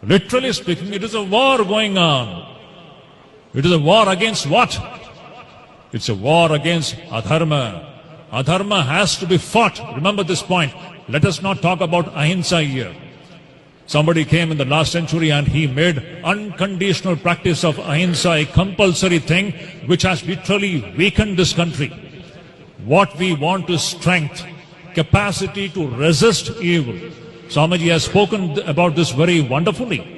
Literally speaking, it is a war going on. It is a war against what? It's a war against adharma. Adharma has to be fought. Remember this point. Let us not talk about ahimsa here. Somebody came in the last century and he made unconditional practice of ahimsa a compulsory thing which has literally weakened this country. What we want is strength, capacity to resist evil. Swamiji has spoken about this very wonderfully.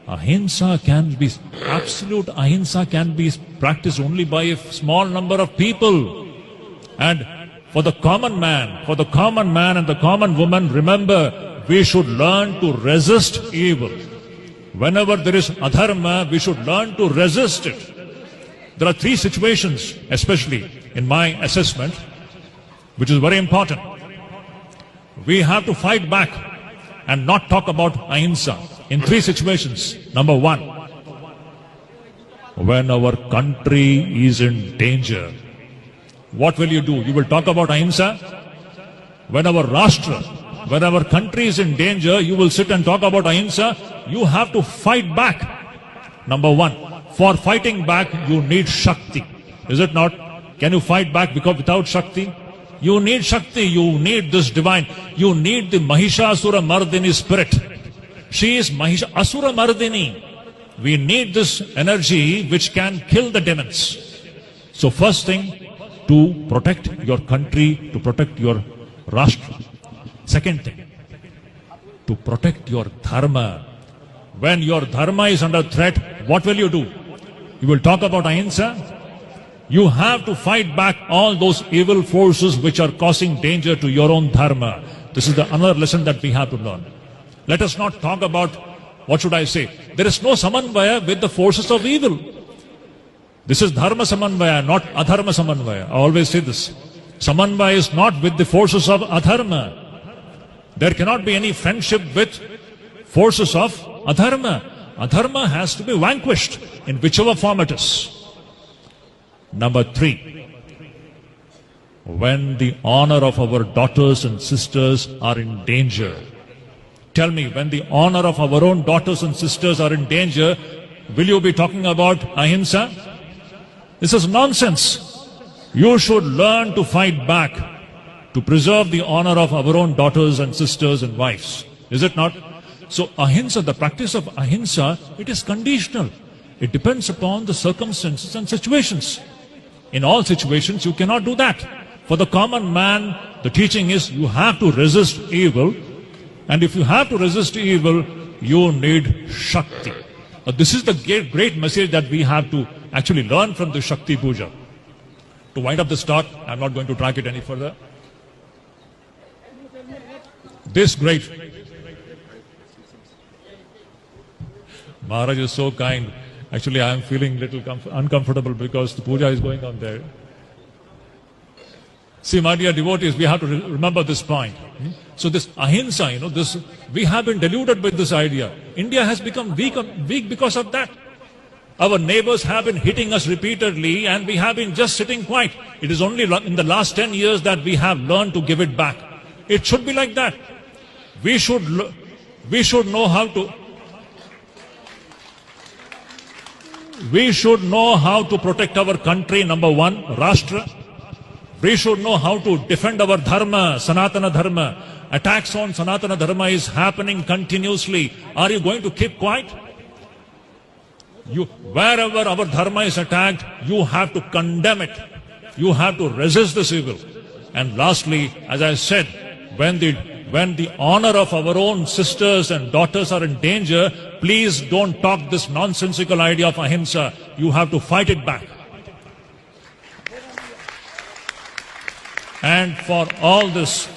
Ahimsa can be, absolute ahimsa can be practiced only by a small number of people. And for the common man and the common woman, remember, we should learn to resist evil. Whenever there is adharma, we should learn to resist it. There are three situations, especially in my assessment, which is very important. We have to fight back and not talk about ahimsa in three situations. Number one, when our country is in danger, what will you do? You will talk about ahimsa? When our rashtra, when our country is in danger, you will sit and talk about ahimsa? You have to fight back. Number one, for fighting back, you need Shakti. Is it not? Can you fight back because without Shakti? You need Shakti, you need this divine, you need the Mahishasura Mardini spirit. She is Asura Mardini. We need this energy which can kill the demons. So first thing, to protect your country, to protect your Rashtra. Second thing, to protect your dharma. When your dharma is under threat, what will you do? You will talk about ahimsa? You have to fight back all those evil forces which are causing danger to your own dharma. This is the another lesson that we have to learn. Let us not talk about, what should I say? There is no samanvaya with the forces of evil. This is dharma samanvaya, not adharma samanvaya. I always say this. Samanvaya is not with the forces of adharma. There cannot be any friendship with forces of adharma. Adharma has to be vanquished in whichever form it is. Number three, when the honor of our daughters and sisters are in danger. Tell me, when the honor of our own daughters and sisters are in danger, will you be talking about ahimsa? This is nonsense. You should learn to fight back, to preserve the honor of our own daughters and sisters and wives. Is it not? So ahimsa, the practice of ahimsa, it is conditional. It depends upon the circumstances and situations. In all situations, you cannot do that. For the common man, the teaching is you have to resist evil. And if you have to resist evil, you need Shakti. Now, this is the great message that we have to actually learn from the Shakti Puja. To wind up this talk, I'm not going to drag it any further. This great Maharaj is so kind. Actually, I am feeling a little uncomfortable because the puja is going on there. See, my dear devotees, we have to remember this point. So this ahimsa, we have been deluded with this idea. India has become weak because of that. Our neighbors have been hitting us repeatedly and we have been just sitting quiet. It is only in the last 10 years that we have learned to give it back. It should be like that. We should know how to protect our country, number one, Rashtra. We should know how to defend our dharma, Sanatana Dharma. Attacks on Sanatana Dharma is happening continuously. Are you going to keep quiet? Wherever our dharma is attacked, you have to condemn it. You have to resist this evil. And lastly, as I said, when the honor of our own sisters and daughters are in danger, please don't talk this nonsensical idea of ahimsa. You have to fight it back. And for all this,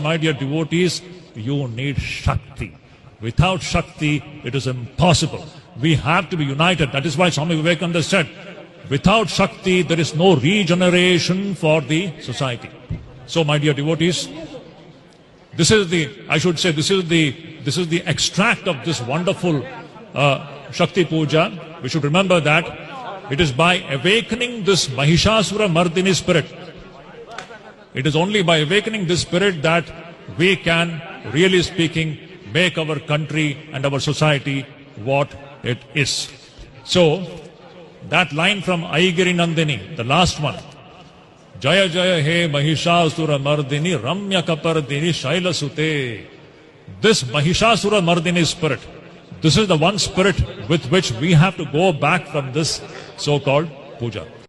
my dear devotees, you need Shakti. Without Shakti, it is impossible. We have to be united. That is why Swami Vivekananda said, without Shakti, there is no regeneration for the society. So, my dear devotees, this is the extract of this wonderful Shakti Puja. We should remember that it is by awakening this Mahishasura Mardini spirit. It is only by awakening this spirit that we can, really speaking, make our country and our society what it is. So, that line from Aigiri Nandini, the last one, Jaya Jaya He Mahishasura Mardini Ramya Kapardini Shaila Sute. This Mahishasura Mardini spirit, this is the one spirit with which we have to go back from this so-called puja.